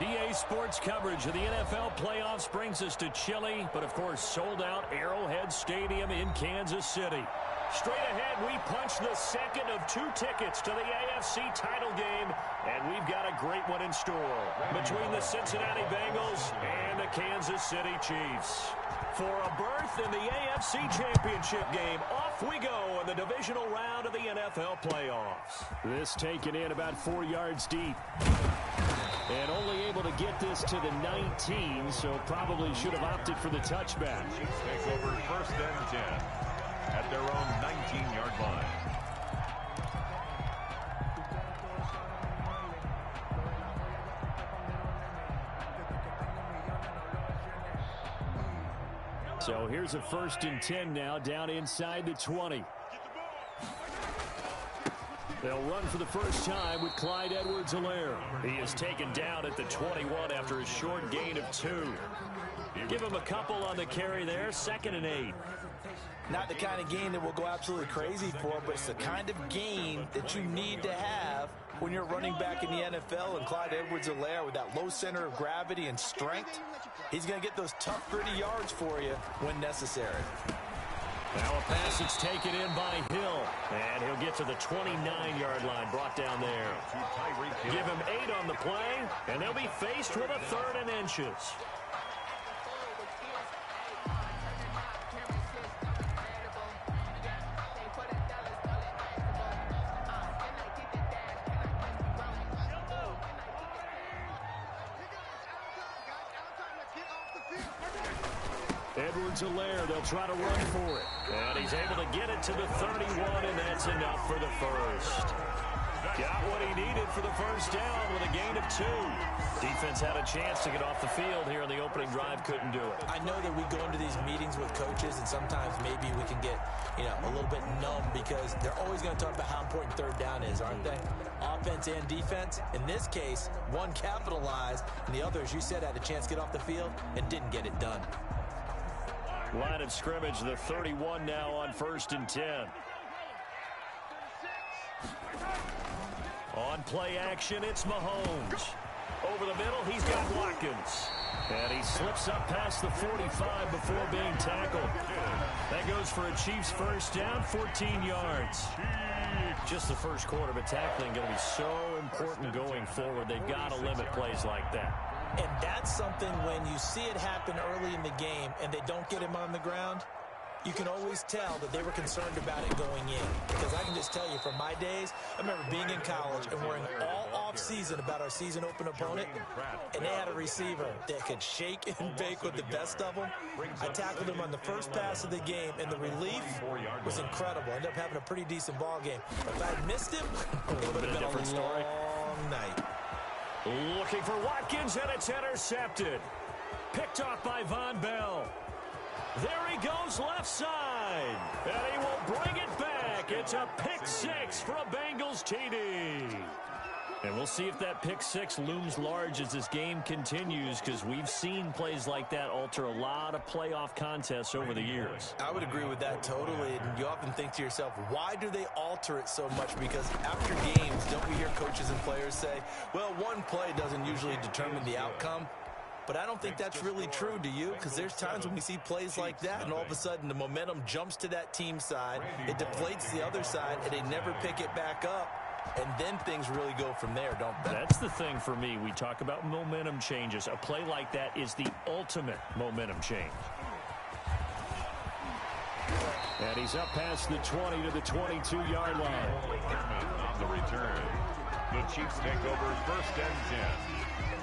EA Sports coverage of the NFL playoffs brings us to chilly, but of course sold-out Arrowhead Stadium in Kansas City. Straight ahead, we punch the second of 2 tickets to the AFC title game, and we've got a great one in store between the Cincinnati Bengals and the Kansas City Chiefs. For a berth in the AFC Championship game, off we go in the divisional round of the NFL playoffs. This taken in about 4 yards deep. And only able to get this to the 19, so probably should have opted for the touchback. Chiefs take over 1st and 10 at their own 19-yard line. So here's a 1st and 10 now, down inside the 20. They'll run for the first time with Clyde Edwards-Helaire. He is taken down at the 21 after a short gain of 2. Give him a couple on the carry there, 2nd and 8. Not the kind of gain that we'll go absolutely crazy for, but it's the kind of gain that you need to have when you're running back in the NFL. And Clyde Edwards-Helaire, with that low center of gravity and strength, he's going to get those tough, gritty yards for you when necessary. Now a pass that's taken in by Hill. And he'll get to the 29-yard line, brought down there. Give him 8 on the play, and they'll be faced with a 3rd and inches. Edwards-Helaire, they'll try to run for it. And he's able to get it to the 31, and that's enough for the first. Got what he needed for the first down with a gain of 2. Defense had a chance to get off the field here in the opening drive, couldn't do it. I know that we go into these meetings with coaches, and sometimes maybe we can get, a little bit numb because they're always going to talk about how important 3rd down is, aren't they? Offense and defense. In this case, one capitalized, and the other, as you said, had a chance to get off the field and didn't get it done. Line of scrimmage, the 31 now on 1st and 10. On play action, it's Mahomes. Over the middle, he's got Watkins. And he slips up past the 45 before being tackled. That goes for a Chiefs first down, 14 yards. Just the first quarter, but tackling going to be so important going forward. They've got to limit plays like that. And that's something when you see it happen early in the game and they don't get him on the ground, you can always tell that they were concerned about it going in. Because I can just tell you from my days, I remember being in college and worrying all off-season about our season open opponent, and they had a receiver that could shake and bake with the best of them. I tackled him on the first pass of the game, and the relief was incredible. Ended up having a pretty decent ball game. If I had missed him, it would have been a different story. long night. Looking for Watkins, and it's intercepted. Picked off by Von Bell. There he goes left side. And he will bring it back. It's a pick 6 for a Bengals TD. And we'll see if that pick 6 looms large as this game continues, because we've seen plays like that alter a lot of playoff contests over the years. I would agree with that totally. And you often think to yourself, why do they alter it so much? Because after games, don't we hear coaches and players say, well, one play doesn't usually determine the outcome? But I don't think that's really true, do you? Because there's times when we see plays like that, and all of a sudden the momentum jumps to that team side, it deflates the other side, and they never pick it back up. And then things really go from there, don't they? That's the thing for me. We talk about momentum changes. A play like that is the ultimate momentum change. And he's up past the 20 to the 22-yard line. On the return, the Chiefs take over 1st and 10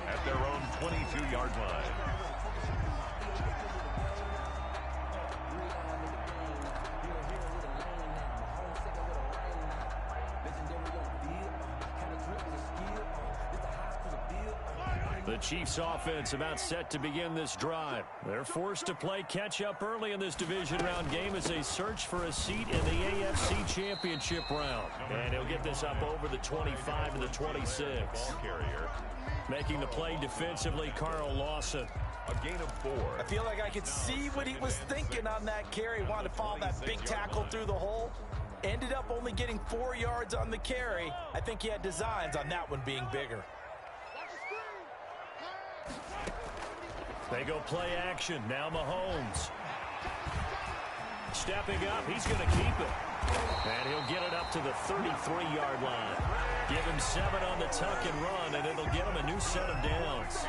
at their own 22-yard line. The Chiefs offense about set to begin this drive. They're forced to play catch-up early in this division round game as they search for a seat in the AFC Championship round. And he'll get this up over the 25 to the 26. Making the play defensively, Carl Lawson. A gain of 4. I feel like I could see what he was thinking on that carry. Wanted to follow that big tackle through the hole. Ended up only getting 4 yards on the carry. I think he had designs on that one being bigger. They go play action. Now Mahomes. Stepping up, he's going to keep it. And he'll get it up to the 33-yard line. Give him 7 on the tuck and run, and it'll get him a new set of downs.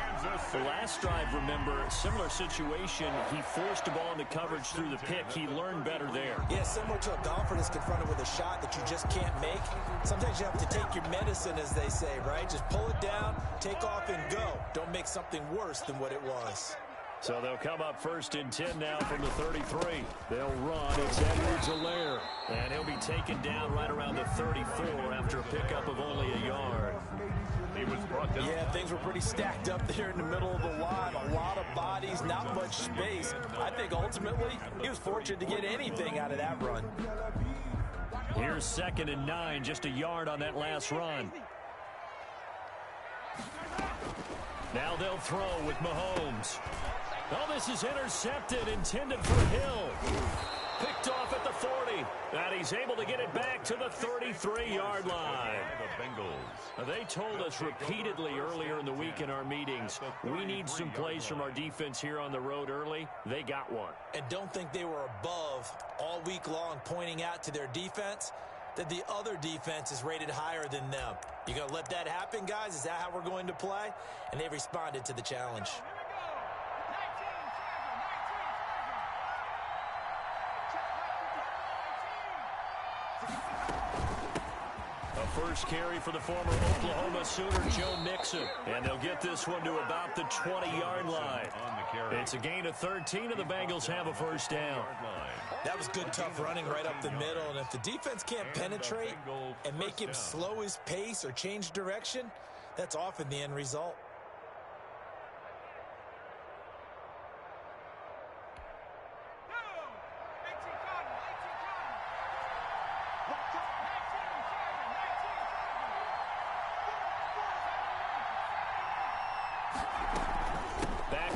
The last drive, remember, similar situation. He forced the ball into coverage through the pick. He learned better there. Yeah, similar to a golfer that's confronted with a shot that you just can't make. Sometimes you have to take your medicine, as they say, right? Just pull it down, take off, and go. Don't make something worse than what it was. So they'll come up 1st and 10 now from the 33. They'll run. It's Edwards-Helaire. And he'll be taken down right around the 34 after a pickup of only a yard. He was brought down. Yeah, things were pretty stacked up there in the middle of the line. A lot of bodies, not much space. I think ultimately he was fortunate to get anything out of that run. Here's 2nd and 9, just a yard on that last run. Now they'll throw with Mahomes. Oh, this is intercepted, intended for Hill. Picked off at the 40. And he's able to get it back to the 33-yard line. The Bengals. They told us repeatedly earlier in the week in our meetings, we need some plays from our defense here on the road early. They got one. And don't think they were above all week long pointing out to their defense that the other defense is rated higher than them. You going to let that happen, guys? Is that how we're going to play? And they responded to the challenge. First carry for the former Oklahoma Sooner, Joe Mixon. And they'll get this one to about the 20-yard line. It's a gain of 13, and the Bengals have a first down. That was good, tough running right up the middle. And if the defense can't penetrate and make him slow his pace or change direction, that's often the end result.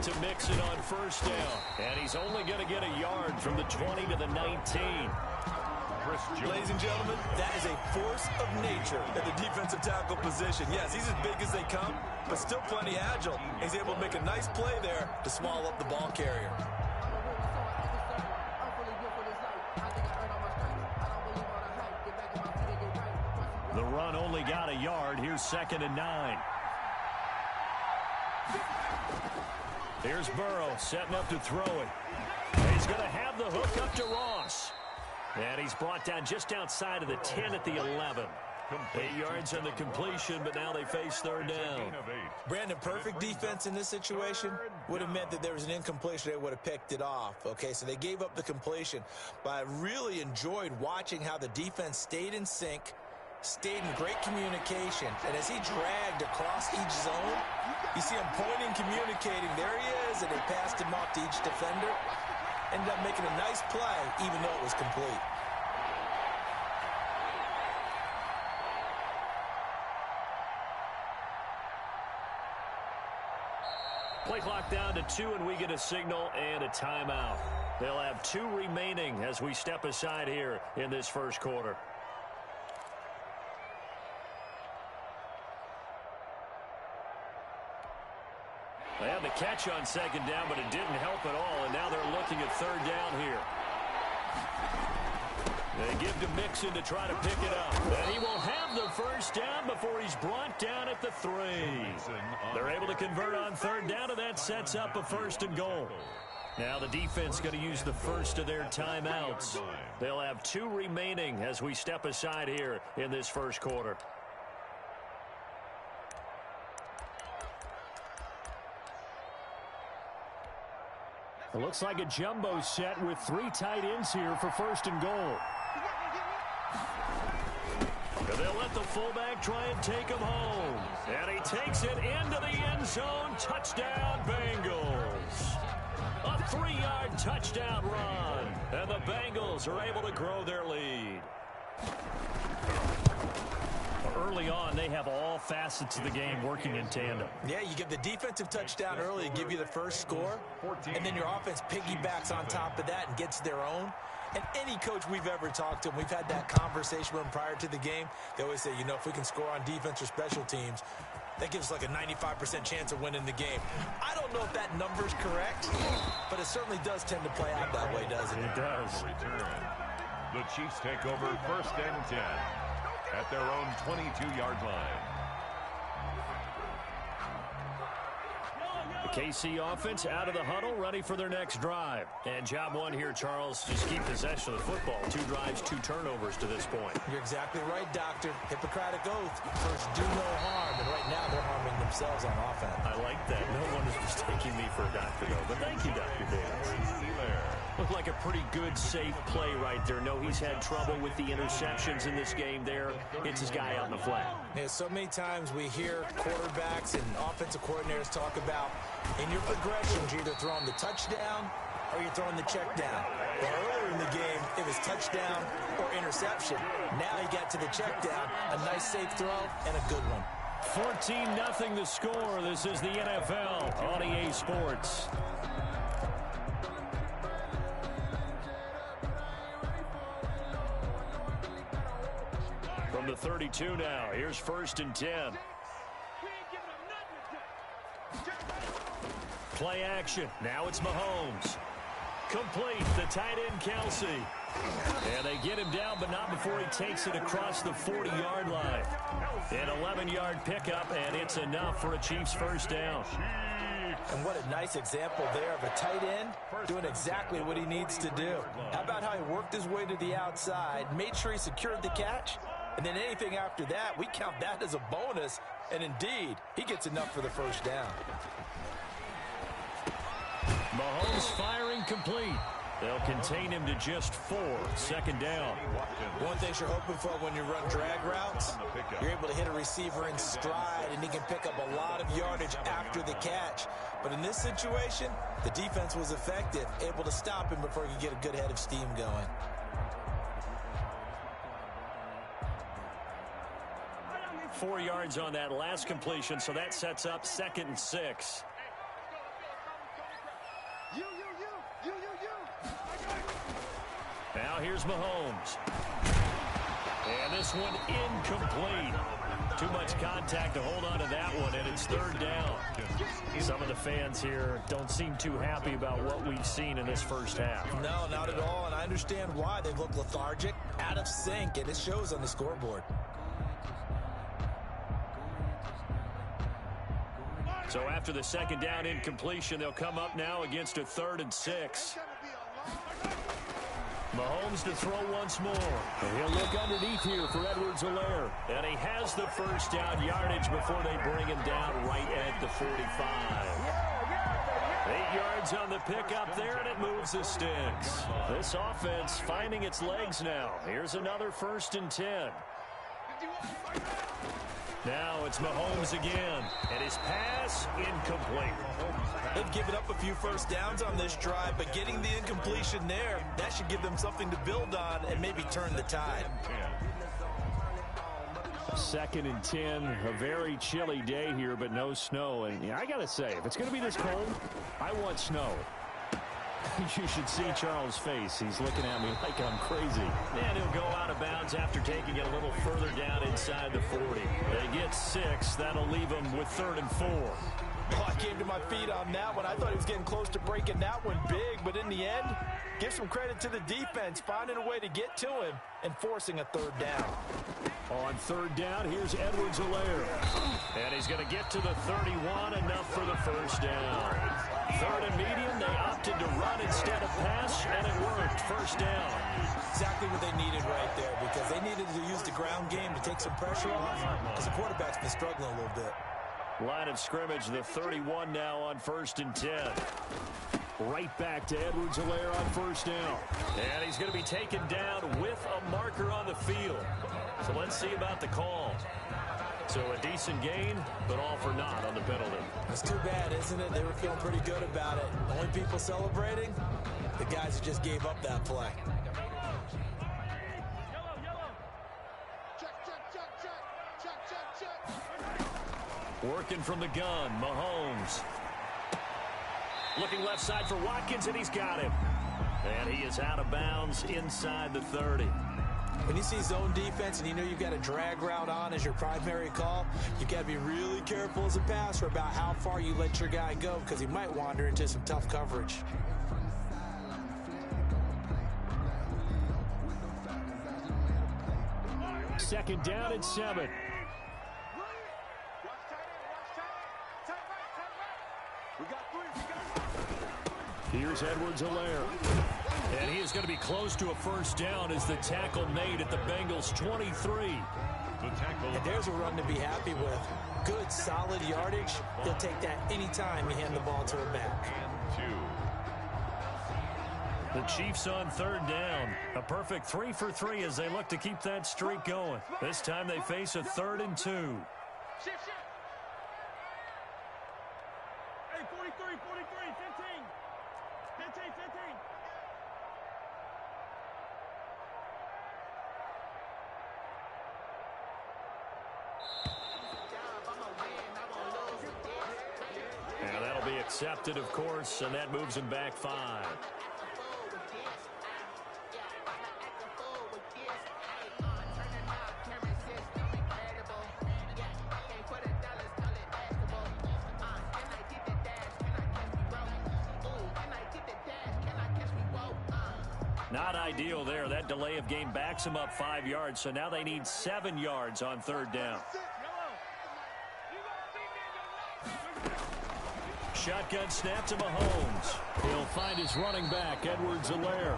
To Mixon on first down. And he's only going to get a yard from the 20 to the 19. Ladies and gentlemen, that is a force of nature at the defensive tackle position. Yes, he's as big as they come, but still plenty agile. He's able to make a nice play there to swallow up the ball carrier. The run only got a yard. Here's 2nd and 9. Here's Burrow setting up to throw it. He's going to have the hook up to Ross. And he's brought down just outside of the 10 at the 11. 8 yards on the completion, but now they face 3rd down. Brandon, perfect defense in this situation would have meant that there was an incompletion. They would have picked it off. Okay, so they gave up the completion. But I really enjoyed watching how the defense stayed in sync, stayed in great communication. And as he dragged across each zone, you see him pointing, communicating. There he is, and they passed him off to each defender. Ended up making a nice play, even though it was complete. Play clock down to 2, and we get a signal and a timeout. They'll have 2 remaining as we step aside here in this first quarter. They had the catch on 2nd down, but it didn't help at all, and now they're looking at 3rd down here. They give to Mixon to try to pick it up. And he will have the first down before he's brought down at the 3. They're able to convert on 3rd down, and that sets up a 1st and goal. Now the defense going to use the first of their timeouts. They'll have 2 remaining as we step aside here in this first quarter. It looks like a jumbo set with 3 tight ends here for 1st and goal. And they'll let the fullback try and take him home. And he takes it into the end zone. Touchdown, Bengals. A 3-yard touchdown run. And the Bengals are able to grow their lead. Early early on, they have all facets of the game working in tandem. Yeah, you give the defensive touchdown early to give you the first score, and then your offense piggybacks on top of that and gets their own. And any coach we've ever talked to, and we've had that conversation with them prior to the game, they always say, you know, if we can score on defense or special teams, that gives us like a 95% chance of winning the game. I don't know if that number's correct, but it certainly does tend to play out that way, doesn't it? It does. Return. The Chiefs take over 1st and 10 at their own 22-yard line. The KC offense out of the huddle, ready for their next drive. And job one here, Charles, just keep possession of the football. 2 drives, 2 turnovers to this point. You're exactly right, Doctor. Hippocratic oath. First, do no harm. And right now, they're harming themselves on offense. I like that. No one is mistaking me for a doctor, though. But thank you, Dr. Davis. Looked like a pretty good, safe play right there. No, he's had trouble with the interceptions in this game there. It's his guy out in the flat. Yeah, so many times we hear quarterbacks and offensive coordinators talk about in your progressions, you're either throwing the touchdown or you're throwing the check down. Well, earlier in the game, it was touchdown or interception. Now he got to the check down, a nice safe throw, and a good one. 14-0 the score. This is the NFL on EA Sports. From the 32 now, here's 1st and 10. Play action. Now it's Mahomes. Complete. The tight end, Kelsey. And they get him down, but not before he takes it across the 40-yard line. An 11-yard pickup, and it's enough for a Chiefs 1st down. And what a nice example there of a tight end doing exactly what he needs to do. How about how he worked his way to the outside, made sure he secured the catch, and then anything after that, we count that as a bonus. And indeed, he gets enough for the 1st down. Mahomes firing complete. They'll contain him to just 4. 2nd down. One thing you're hoping for when you run drag routes, you're able to hit a receiver in stride, and he can pick up a lot of yardage after the catch. But in this situation, the defense was effective, able to stop him before he could get a good head of steam going. Four yards on that last completion, so that sets up 2nd and 6. Now here's Mahomes. And this one incomplete. Too much contact to hold on to that one, and it's 3rd down. Some of the fans here don't seem too happy about what we've seen in this 1st half. No, not at all, and I understand why. They look lethargic, out of sync, and it shows on the scoreboard. So after the 2nd down incompletion, they'll come up now against a 3rd and 6. Mahomes to throw once more. And he'll look underneath here for Edwards-Helaire. And he has the 1st down yardage before they bring him down right at the 45. 8 yards on the pickup there, and it moves the sticks. This offense finding its legs now. Here's another 1st and 10. Now it's Mahomes again, and his pass incomplete. They've given up a few 1st downs on this drive, but getting the incompletion there, that should give them something to build on and maybe turn the tide. 2nd and 10, a very chilly day here, but no snow. And yeah, I got to say, if it's going to be this cold, I want snow. You should see Charles' face. He's looking at me like I'm crazy. And he'll go out of bounds after taking it a little further down inside the 40. They get 6. That'll leave them with 3rd and 4. Oh, I came to my feet on that one. I thought he was getting close to breaking that one big, but in the end, give some credit to the defense, finding a way to get to him and forcing a 3rd down. On 3rd down, here's Edwards-Helaire. And he's going to get to the 31, enough for the 1st down. 3rd and medium, they opted to run instead of pass, and it worked. 1st down. Exactly what they needed right there, because they needed to use the ground game to take some pressure off, because the quarterback's been struggling a little bit. Line of scrimmage, the 31 now on 1st and 10. Right back to Edwards-Helaire on 1st down. And he's going to be taken down with a marker on the field. So let's see about the call. So a decent gain, but all for naught on the penalty. It's too bad, isn't it? They were feeling pretty good about it. Only people celebrating, the guys who just gave up that play. Check. Working from the gun, Mahomes. Looking left side for Watkins, and he's got him. And he is out of bounds inside the 30. When you see zone defense and you know you've got a drag route on as your primary call, you've got to be really careful as a passer about how far you let your guy go because he might wander into some tough coverage. Second down and 7. Here's Edwards-Helaire. And he is going to be close to a first down as the tackle made at the Bengals' 23. And there's a run to be happy with. Good, solid yardage. He'll take that anytime you hand the ball to him back. The Chiefs on third down. A perfect 3 for 3 as they look to keep that streak going. This time they face a 3rd and 2. Shift. Hey, 43, 15. 15. And that'll be accepted, of course, and that moves him back 5. Not ideal there. That delay of game backs them up 5 yards, so now they need 7 yards on third down. Shotgun snap to Mahomes. He'll find his running back, Edwards-Helaire.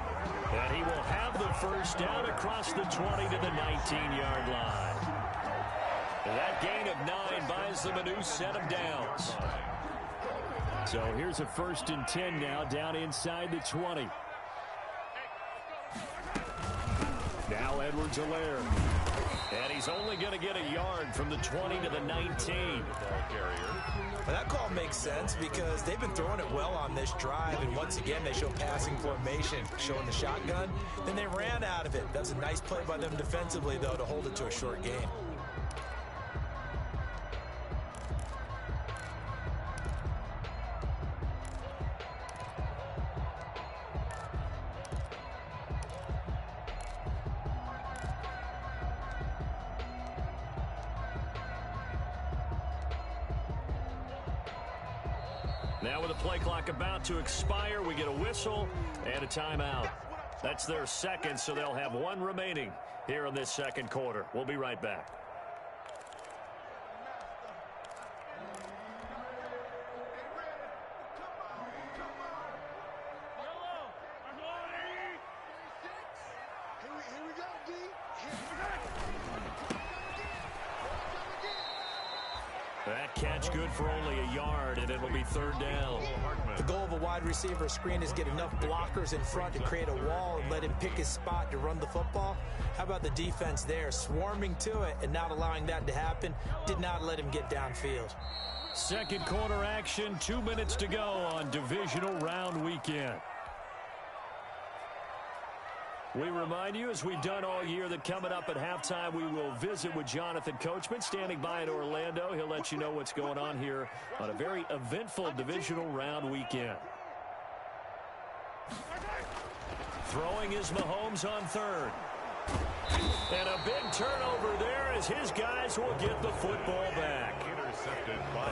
And he will have the first down across the 20 to the 19-yard line. That gain of 9 buys them a new set of downs. So here's a 1st and 10 now down inside the 20. Now Edwards-Helaire. And he's only going to get a yard from the 20 to the 19. Well, that call makes sense because they've been throwing it well on this drive, and once again they show passing formation, showing the shotgun. Then they ran out of it. That was a nice play by them defensively, though, to hold it to a short game. Now with the play clock about to expire, we get a whistle and a timeout. That's their second, so they'll have 1 remaining here in this second quarter. We'll be right back. That catch good for only a yard, and it'll be third down. The goal of a wide receiver screen is get enough blockers in front to create a wall and let him pick his spot to run the football. How about the defense there, swarming to it and not allowing that to happen? Did not let him get downfield. Second quarter action, 2 minutes to go on divisional round weekend. We remind you, as we've done all year, that coming up at halftime, we will visit with Jonathan Coachman, standing by in Orlando. He'll let you know what's going on here on a very eventful divisional round weekend. Throwing is Mahomes on third. And a big turnover there as his guys will get the football back.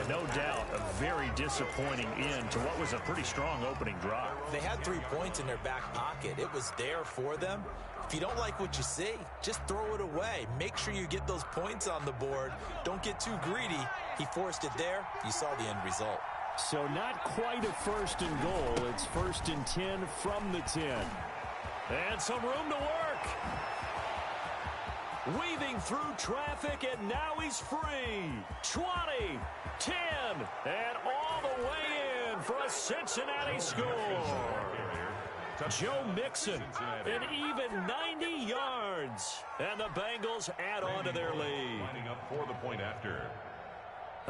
No doubt a very disappointing end to what was a pretty strong opening drive. They had 3 points in their back pocket. It was there for them. If you don't like what you see, just throw it away. Make sure you get those points on the board. Don't get too greedy. He forced it there. You saw the end result. So not quite a 1st and goal. It's 1st and 10 from the 10. And some room to work. Weaving through traffic, and now he's free. 20, 10, and all the way in for a Cincinnati score. Joe Mixon, an even 90 yards. And the Bengals add on to their lead. Lining up for the point after.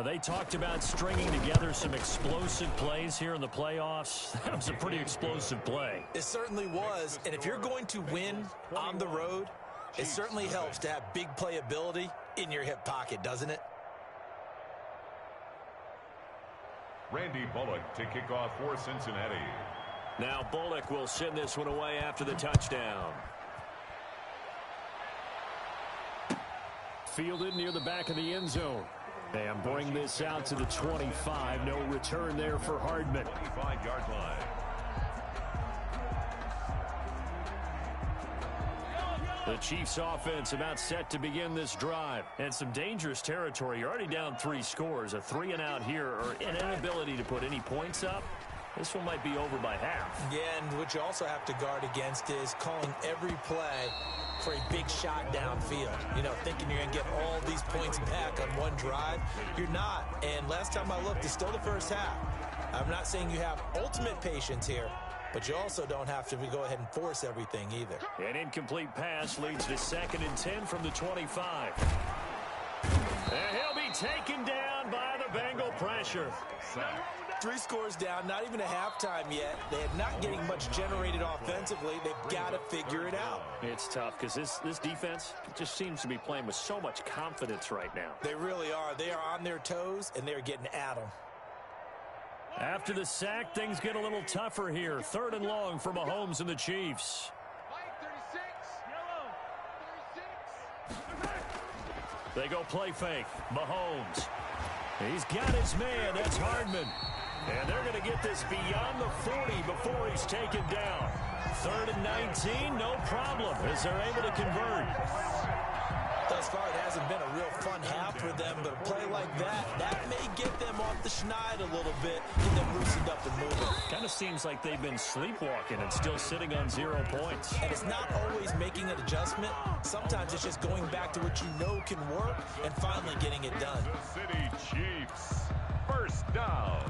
They talked about stringing together some explosive plays here in the playoffs. That was a pretty explosive play. It certainly was, and if you're going to win on the road, it certainly helps to have big playability in your hip pocket, doesn't it? Randy Bullock to kick off for Cincinnati. Now Bullock will send this one away after the touchdown. Fielded near the back of the end zone. And bring this out to the 25. No return there for Hardman. 25-yard line. The Chiefs offense about set to begin this drive. And some dangerous territory. You're already down 3 scores. A 3-and-out here or an inability to put any points up. This one might be over by half. Yeah, and what you also have to guard against is calling every play for a big shot downfield. You know, thinking you're going to get all these points back on one drive. You're not. And last time I looked, it's still the first half. I'm not saying you have ultimate patience here, but you also don't have to go ahead and force everything either. An incomplete pass leads to 2nd and 10 from the 25. And he'll be taken down by the Bengal pressure. 3 scores down, not even a halftime yet. They're not getting much generated offensively. They've got to figure it out. It's tough because this defense just seems to be playing with so much confidence right now. They really are. They are on their toes, and they're getting at them. After the sack, things get a little tougher here. 3rd and long for Mahomes and the Chiefs. 36. They go play fake. Mahomes. He's got his man. That's Hardman. And they're going to get this beyond the 40 before he's taken down. 3rd and 19, no problem, as they're able to convert. Thus far, it hasn't been a real fun half for them, but a play like that may get them off the schneid a little bit, get them loosened up and moving. Kind of seems like they've been sleepwalking and still sitting on 0 points. And it's not always making an adjustment. Sometimes it's just going back to what you know can work and finally getting it done. The City Chiefs. First down.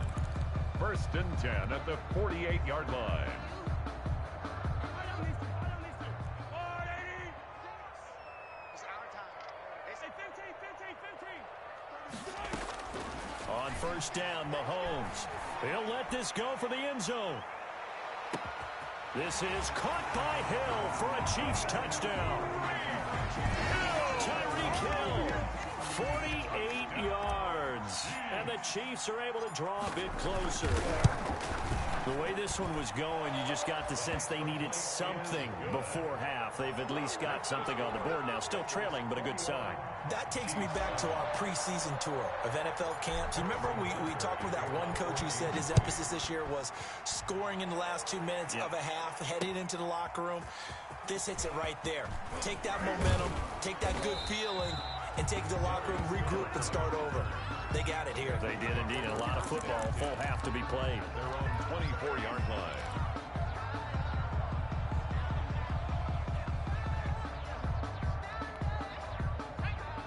1st and 10 at the 48-yard line. On 1st down, Mahomes. He'll let this go for the end zone. This is caught by Hill for a Chiefs touchdown. Tyreek Hill, 48 yards. And the Chiefs are able to draw a bit closer. The way this one was going, you just got the sense they needed something before half. They've at least got something on the board now. Still trailing, but a good sign. That takes me back to our preseason tour of NFL camps. You remember we talked with that one coach who said his emphasis this year was scoring in the last 2 minutes of a half, heading into the locker room. This hits it right there. Take that momentum, take that good feeling, and take the locker room, regroup, and start over. They got it here. They did indeed. A lot of football, full half to be played. Their own 24-yard line.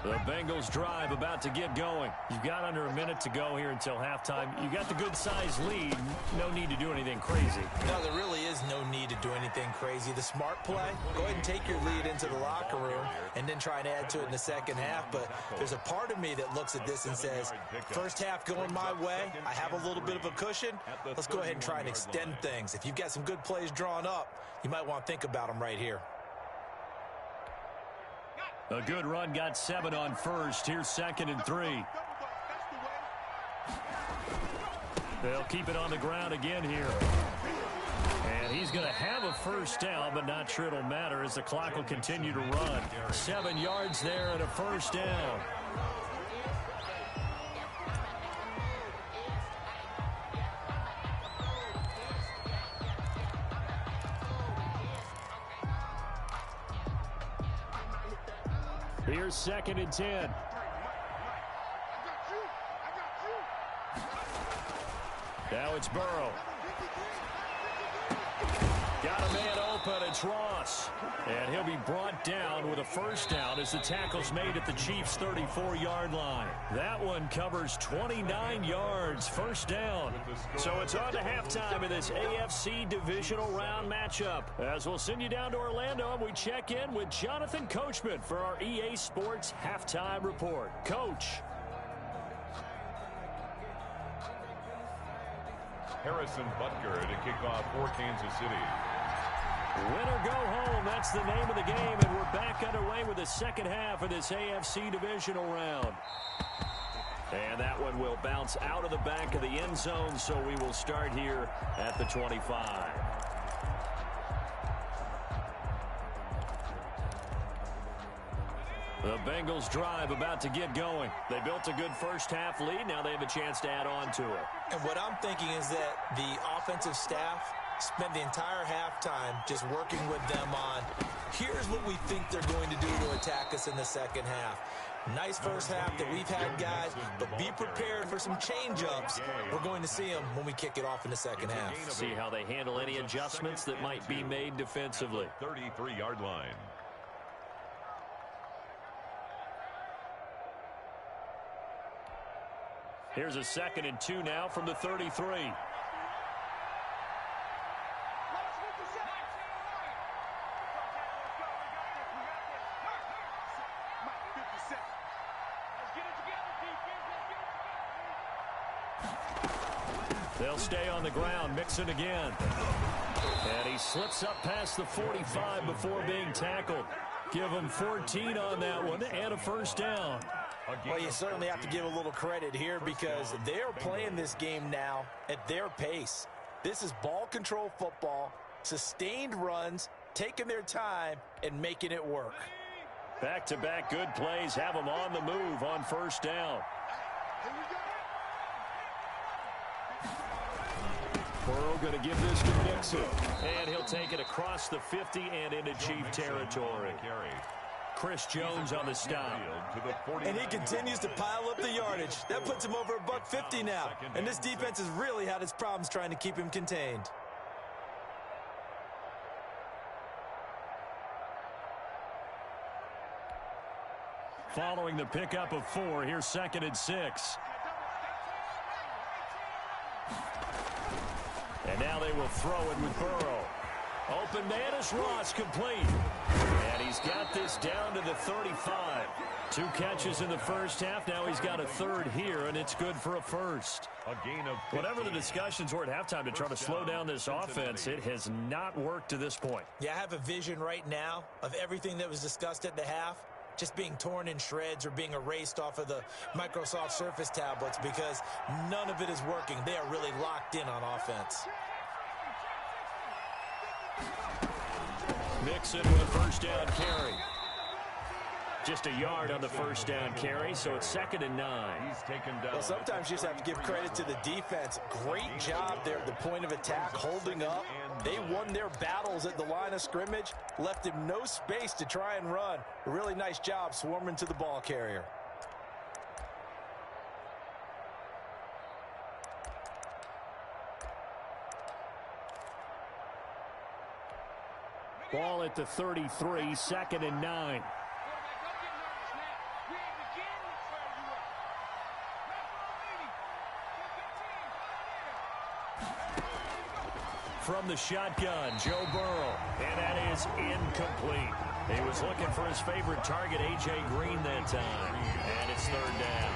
The Bengals drive about to get going. You've got under a minute to go here until halftime. You got the good-sized lead. No need to do anything crazy. No, there really is no need to do anything crazy. The smart play, go ahead and take your lead into the locker room and then try and add to it in the second half. But there's a part of me that looks at this and says, first half going my way, I have a little bit of a cushion. Let's go ahead and try and extend things. If you've got some good plays drawn up, you might want to think about them right here. A good run got 7 on 1st. Here's 2nd and 3. They'll keep it on the ground again here. And he's going to have a 1st down, but not sure it'll matter as the clock will continue to run. 7 yards there and a 1st down. Here's 2nd and 10. Now it's Burrow. Got a man open. It's Ross. And he'll be brought down with a 1st down as the tackle's made at the Chiefs' 34-yard line. That one covers 29 yards. 1st down. So it's on to halftime in this AFC divisional round matchup. As we'll send you down to Orlando, and we check in with Jonathan Coachman for our EA Sports Halftime Report. Coach. Harrison Butker to kick off for Kansas City. Win or go home, that's the name of the game, and we're back underway with the second half of this AFC divisional round. And that one will bounce out of the back of the end zone, so we will start here at the 25. The Bengals drive about to get going. They built a good first-half lead. Now they have a chance to add on to it. And what I'm thinking is that the offensive staff spent the entire halftime just working with them on, here's what we think they're going to do to attack us in the second half. Nice first half that we've had, guys, but be prepared for some change-ups. We're going to see them when we kick it off in the second half. See how they handle any adjustments that might be made defensively. 33-yard line. Here's a 2nd and 2 now from the 33. They'll stay on the ground, Mixon again. And he slips up past the 45 before being tackled. Give him 14 on that one and a first down. Well, you certainly have to give a little credit here because they're playing this game now at their pace. This is ball control football, sustained runs, taking their time, and making it work. Back-to-back good plays have them on the move on first down. Burrow going to give this to Mixon. And he'll take it across the 50 and into Chief territory. Chris Jones on the stop. And he continues to pile up the yardage. That puts him over $150 now. And this defense has really had its problems trying to keep him contained. Following the pickup of 4, here's 2nd and 6. And now they will throw it with Burrow. Open man is Ross, complete. And he's got this down to the 35. 2 catches in the first half. Now he's got a third here, and it's good for a first. A gain of 15. Whatever the discussions were at halftime to try to slow down this offense, it has not worked to this point. Yeah, I have a vision right now of everything that was discussed at the half just being torn in shreds or being erased off of the Microsoft Surface tablets because none of it is working. They are really locked in on offense. Mixon with a first down carry. Just a yard on the first down carry, so it's 2nd and 9. He's taken down. Well, sometimes you just have to give credit to the defense. Great job there at the point of attack, holding up. They won their battles at the line of scrimmage, left him no space to try and run. A really nice job swarming to the ball carrier. Ball at the 33, 2nd and 9. From the shotgun, Joe Burrow, and that is incomplete. He was looking for his favorite target, A.J. Green, that time, and it's 3rd down.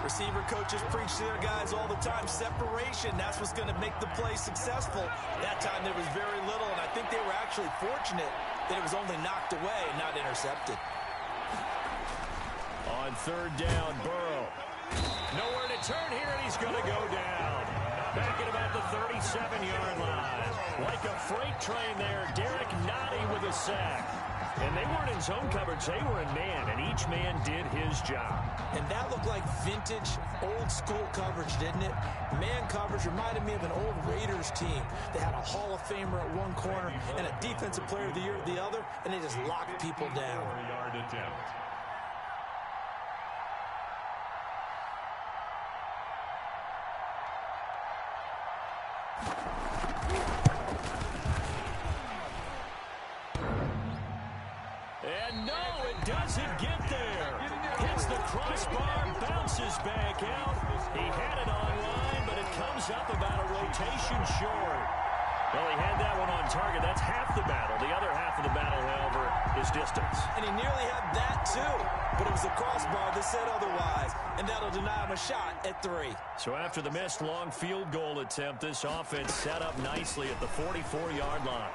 Receiver coaches preach to their guys all the time. Separation, that's what's going to make the play successful. That time there was very little, and I think they were actually fortunate that it was only knocked away and not intercepted. On 3rd down, Burrow. Nowhere to turn here, and he's going to go down. Back at about the 37-yard line. Like a freight train there, Derek Nottie with a sack. And they weren't in zone coverage, they were in man, and each man did his job. And that looked like vintage, old-school coverage, didn't it? Man coverage reminded me of an old Raiders team. They had a Hall of Famer at one corner and a Defensive Player of the Year at the other, and they just locked people down. 4-yard attempt. And no, it doesn't get there. Hits the crossbar, bounces back out. He had it online, but it comes up about a rotation short. Well, he had that one on target. That's half the battle. The other half of the battle, however, is distance. And he nearly had that, too. But it was the crossbar that said otherwise. And that'll deny him a shot at 3. So after the missed long field goal attempt, this offense set up nicely at the 44-yard line.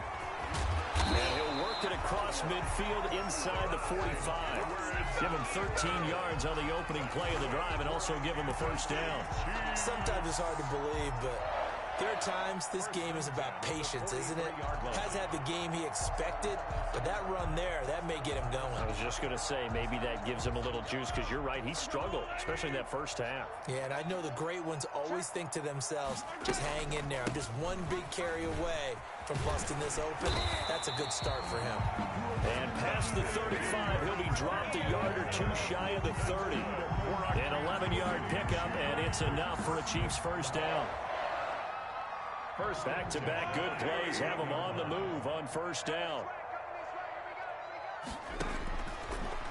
And he'll work deflected across midfield inside the 45. Give him 13 yards on the opening play of the drive and also give him a first down. Sometimes it's hard to believe, but there are times this game is about patience, isn't it? Has had the game he expected, but that run there, that may get him going. I was just going to say, maybe that gives him a little juice, because you're right, he struggled, especially in that first half. Yeah, and I know the great ones always think to themselves, just hang in there. I'm just one big carry away from busting this open. That's a good start for him. And past the 35, he'll be dropped a yard or two shy of the 30. An 11-yard pickup, and it's enough for a Chiefs first down. Back-to-back good plays have him on the move on first down.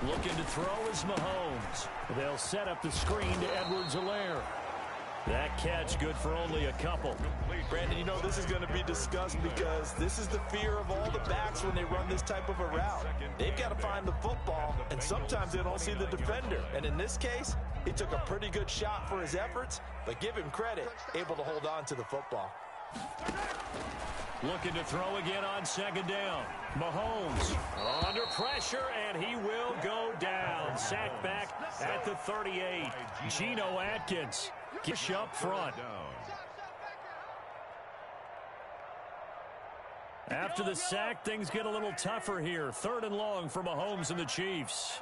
Looking to throw is Mahomes. They'll set up the screen to Edwards-Helaire. That catch good for only a couple. Brandon, you know this is going to be discussed because this is the fear of all the backs when they run this type of a route. They've got to find the football, and sometimes they don't see the defender. And in this case, he took a pretty good shot for his efforts, but give him credit, able to hold on to the football. Looking to throw again on second down. Mahomes under pressure, and he will go down. Sacked back at the 38. Geno Atkins gets up front. After the sack, things get a little tougher here. 3rd and long for Mahomes and the Chiefs.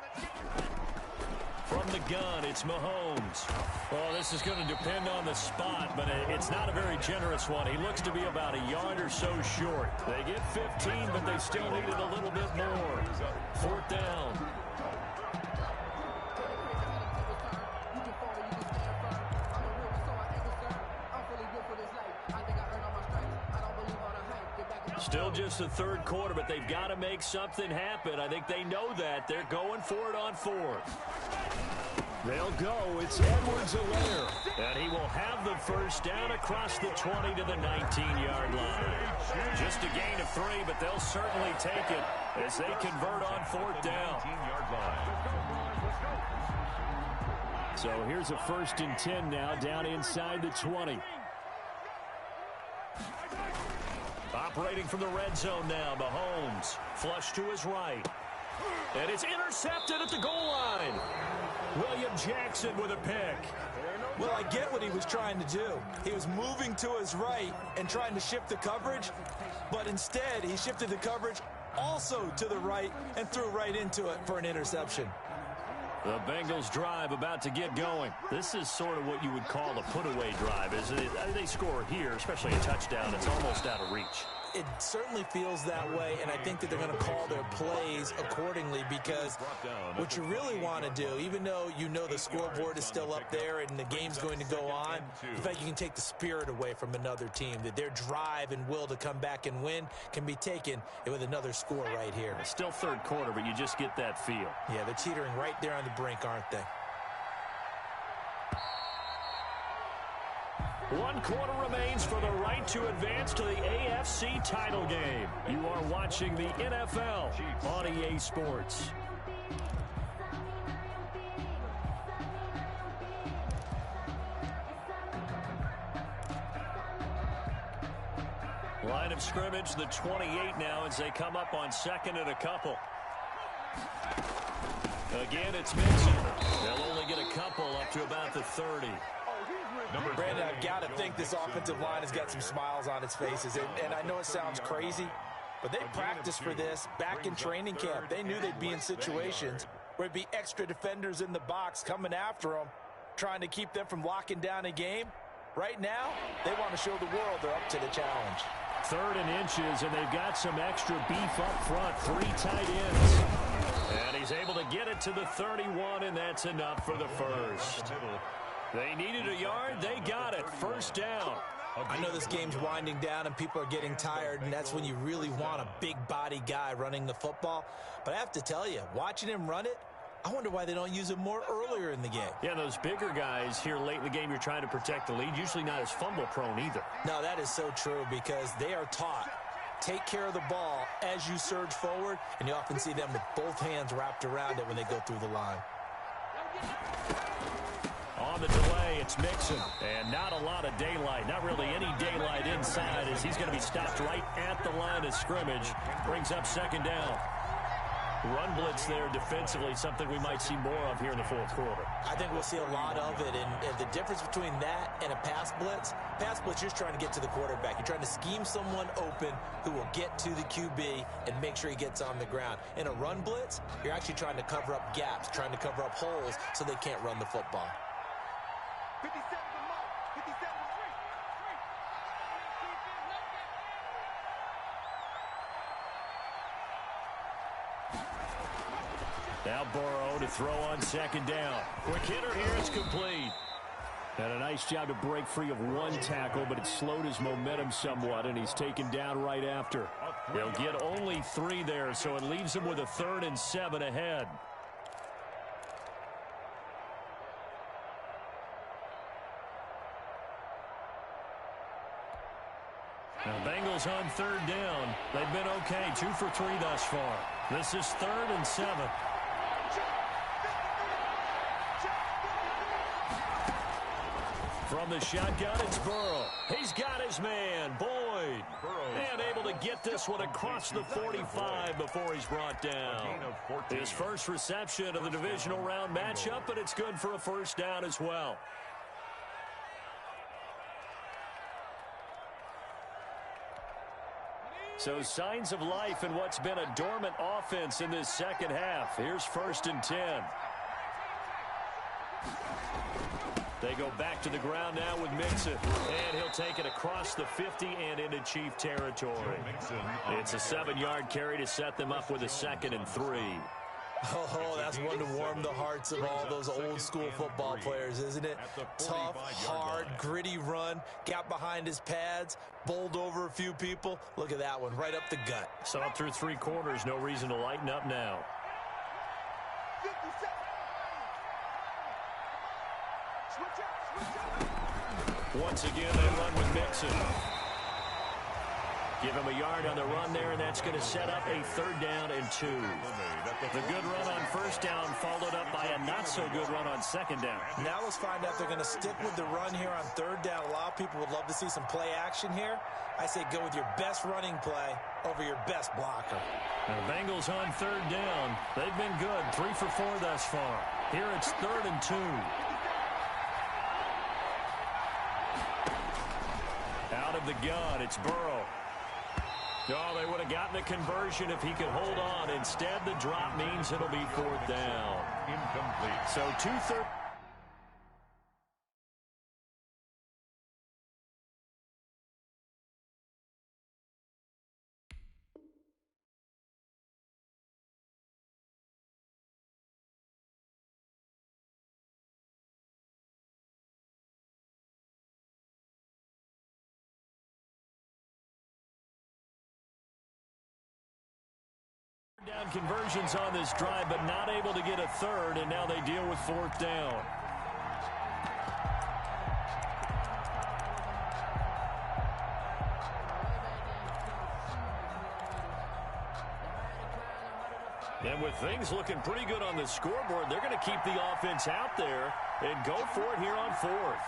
From the gun, it's Mahomes. Well, this is going to depend on the spot, but it's not a very generous one. He looks to be about a yard or so short. They get 15, but they still need it a little bit more. 4th down. Still just the 3rd quarter, but they've got to make something happen. I think they know that. They're going for it on 4th. They'll go. It's Edwards-Helaire. And he will have the first down across the 20 to the 19-yard line. Just a gain of 3, but they'll certainly take it as they convert on 4th down. So here's a 1st and 10 now down inside the 20. Operating from the red zone now, Mahomes. Flush to his right. And it's intercepted at the goal line. William Jackson with a pick. Well, I get what he was trying to do. He was moving to his right and trying to shift the coverage, but instead he shifted the coverage also to the right and threw right into it for an interception. The Bengals drive about to get going. This is sort of what you would call a put-away drive. As they score here, especially a touchdown, it's almost out of reach. It certainly feels that way, and I think that they're going to call their plays accordingly, because what you really want to do, even though you know the scoreboard is still up there and the game's going to go on, the fact you can take the spirit away from another team, that their drive and will to come back and win can be taken with another score right here. It's still 3rd quarter, but you just get that feel. Yeah, they're teetering right there on the brink, aren't they? 1 quarter remains for the right to advance to the AFC title game. You are watching the NFL on EA Sports. Line of scrimmage, the 28 now as they come up on 2nd and a couple. Again, it's Mixon. They'll only get a couple up to about the 30. Brandon, I've got to think this offensive line has got some smiles on its faces. And I know it sounds crazy, but they practiced for this back in training camp. They knew they'd be in situations where it'd be extra defenders in the box coming after them, trying to keep them from locking down a game. Right now, they want to show the world they're up to the challenge. 3rd and inches, and they've got some extra beef up front. 3 tight ends. And he's able to get it to the 31, and that's enough for the first. They needed a yard. They got it. First down. I know this game's winding down and people are getting tired, and that's when you really want a big body guy running the football. But I have to tell you, watching him run it, I wonder why they don't use him more earlier in the game. Yeah, those bigger guys here late in the game, you're trying to protect the lead, usually not as fumble-prone either. No, that is so true, because they are taught, take care of the ball as you surge forward, and you often see them with both hands wrapped around it when they go through the line. On the delay, It's Mixon. And not a lot of daylight. Not really any daylight inside as he's going to be stopped right at the line of scrimmage. Brings up second down. Run blitz there defensively, something we might see more of here in the fourth quarter. I think we'll see a lot of it, and the difference between that and a pass blitz, you're just trying to get to the quarterback. You're trying to scheme someone open who will get to the QB and make sure he gets on the ground. In a run blitz, you're actually trying to cover up gaps, trying to cover up holes so they can't run the football. 57 to Mike. 57 to 3. Now Burrow to throw on second down. Quick hitter here, it's complete. And a nice job to break free of one tackle, but it slowed his momentum somewhat, and he's taken down right after. They'll get only 3 there, so it leaves him with a 3rd and 7 ahead. Now Bengals on 3rd down. They've been okay, 2 for 3 thus far. This is 3rd and 7. From the shotgun, it's Burrow. He's got his man, Boyd. And able to get this one across the 45 before he's brought down. His first reception of the divisional round matchup, but it's good for a first down as well. So signs of life in what's been a dormant offense in this second half. Here's 1st and 10. They go back to the ground now with Mixon. And he'll take it across the 50 and into Chief territory. It's a 7-yard carry to set them up with a 2nd and 3. Oh, that's one to warm the hearts of all those old-school football players, isn't it? Tough, hard, gritty run, got behind his pads, bowled over a few people. Look at that one, right up the gut. So up through 3 quarters, no reason to lighten up now. 57. Switch out. Once again, they run with Mixon. Give him a yard on the run there, and that's going to set up a 3rd down and 2. The good run on 1st down followed up by a not-so-good run on 2nd down. Now let's find out if they're going to stick with the run here on 3rd down. A lot of people would love to see some play action here. I say go with your best running play over your best blocker. Now, the Bengals on 3rd down. They've been good, 3 for 4 thus far. Here it's 3rd and 2. Out of the gun, it's Burrow. Oh, they would have gotten the conversion if he could hold on. Instead, the drop means it'll be 4th down. Incomplete. So 2-3. Down conversions on this drive, but not able to get a 3rd, and now they deal with 4th down. And with things looking pretty good on the scoreboard, they're going to keep the offense out there and go for it here on 4th.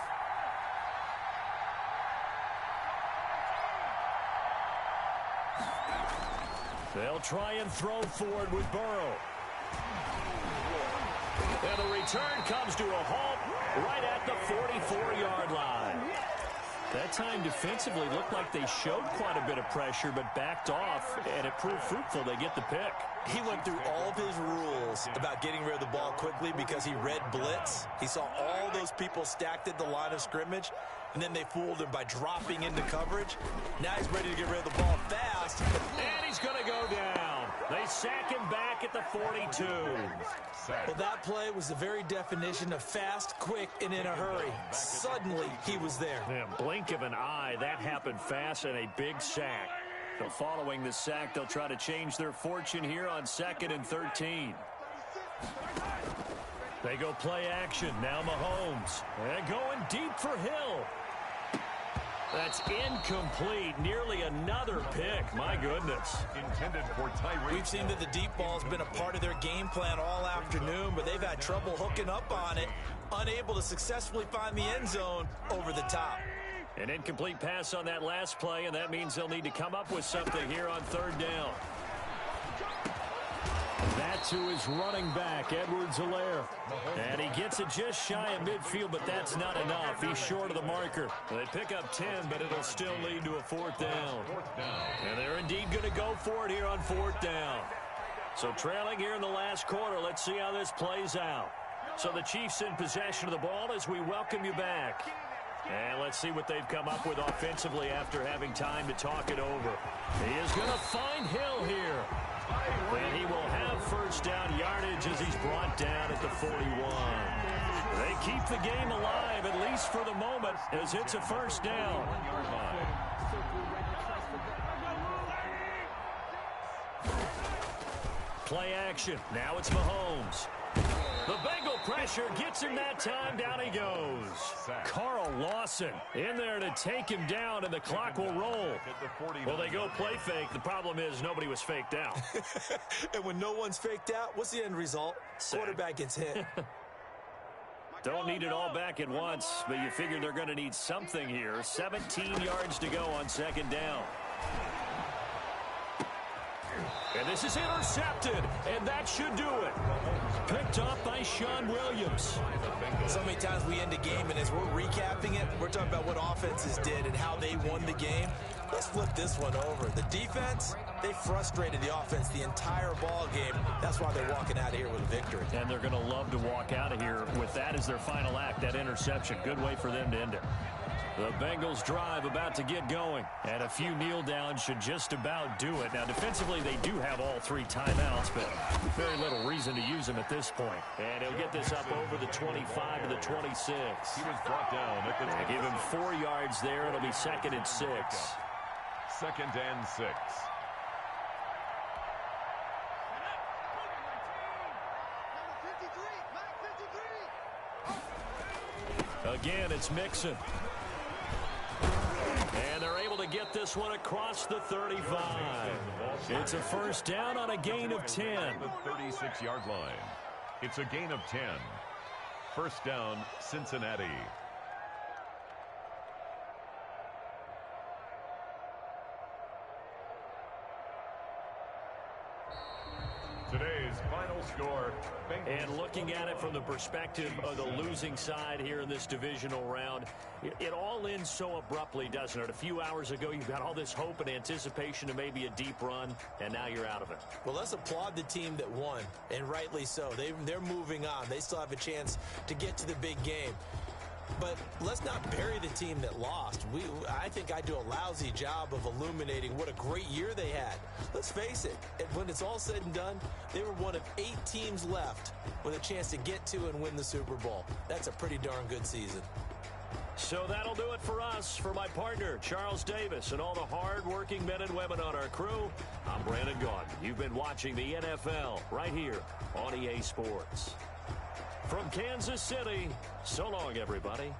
They'll try and throw forward with Burrow. And the return comes to a halt right at the 44-yard line. That time defensively looked like they showed quite a bit of pressure but backed off, and it proved fruitful. They get the pick. He went through all of his rules about getting rid of the ball quickly because he read blitz. He saw all those people stacked at the line of scrimmage, and then they fooled him by dropping into coverage. Now he's ready to get rid of the ball fast. And he's going to go down. They sack him back at the 42. Well, that play was the very definition of fast, quick, and in a hurry. Suddenly, he was there. Man, blink of an eye, that happened fast, and a big sack. So following the sack, they'll try to change their fortune here on 2nd and 13. They go play action. Now Mahomes. And going deep for Hill. That's incomplete. Nearly another pick. My goodness. Intended for Tyreek. We've seen that the deep ball has been a part of their game plan all afternoon, but they've had trouble hooking up on it. unable to successfully find the end zone over the top. An incomplete pass on that last play, and that means they'll need to come up with something here on third down. That to his running back, Edwards-Helaire. And he gets it just shy of midfield, but that's not enough. He's short of the marker. They pick up 10, but it'll still lead to a fourth down. And they're indeed going to go for it here on fourth down. So trailing here in the last quarter, let's see how this plays out. So the Chiefs in possession of the ball as we welcome you back. And let's see what they've come up with offensively after having time to talk it over. He is going to find Hill here. And he will have first down yardage as he's brought down at the 41. They keep the game alive, at least for the moment, as it's a first down. Play action. Now it's Mahomes. The Bengal pressure gets him that time. Down he goes. Carl Lawson in there to take him down, and the clock will roll. Well, they go play fake. The problem is nobody was faked out. And when no one's faked out, what's the end result? Quarterback gets hit. Don't need it all back at once, but you figure they're going to need something here. 17 yards to go on second down. And this is intercepted, and that should do it. Picked up by Sean Williams. So many times we end a game, and as we're recapping it, we're talking about what offenses did and how they won the game. Let's flip this one over. The defense, they frustrated the offense the entire ball game. That's why they're walking out of here with a victory. And they're going to love to walk out of here with that as their final act, that interception. Good way for them to end it. The Bengals drive about to get going, and a few kneel downs should just about do it. Now, defensively, they do have all three timeouts, but very little reason to use them at this point. And he'll get this up over the 25 to the 26. He was brought down at the They give him 4 yards there. It'll be second and 6. Second and 6. Again, it's Mixon. And they're able to get this one across the 35. It's a first down on a gain of 10. The 36-yard line. It's a gain of 10. First down, Cincinnati. Today's final score. And looking at it from the perspective of the losing side here in this divisional round, it all ends so abruptly, doesn't it? A few hours ago, you've got all this hope and anticipation of maybe a deep run, and now you're out of it. Well, let's applaud the team that won, and rightly so. They're moving on. They still have a chance to get to the big game. But let's not bury the team that lost. I think I do a lousy job of illuminating what a great year they had. Let's face it, when it's all said and done, they were one of 8 teams left with a chance to get to and win the Super Bowl. That's a pretty darn good season. So that'll do it for us. For my partner, Charles Davis, and all the hard-working men and women on our crew, I'm Brandon Gaudin. You've been watching the NFL right here on EA Sports. From Kansas City, so long, everybody.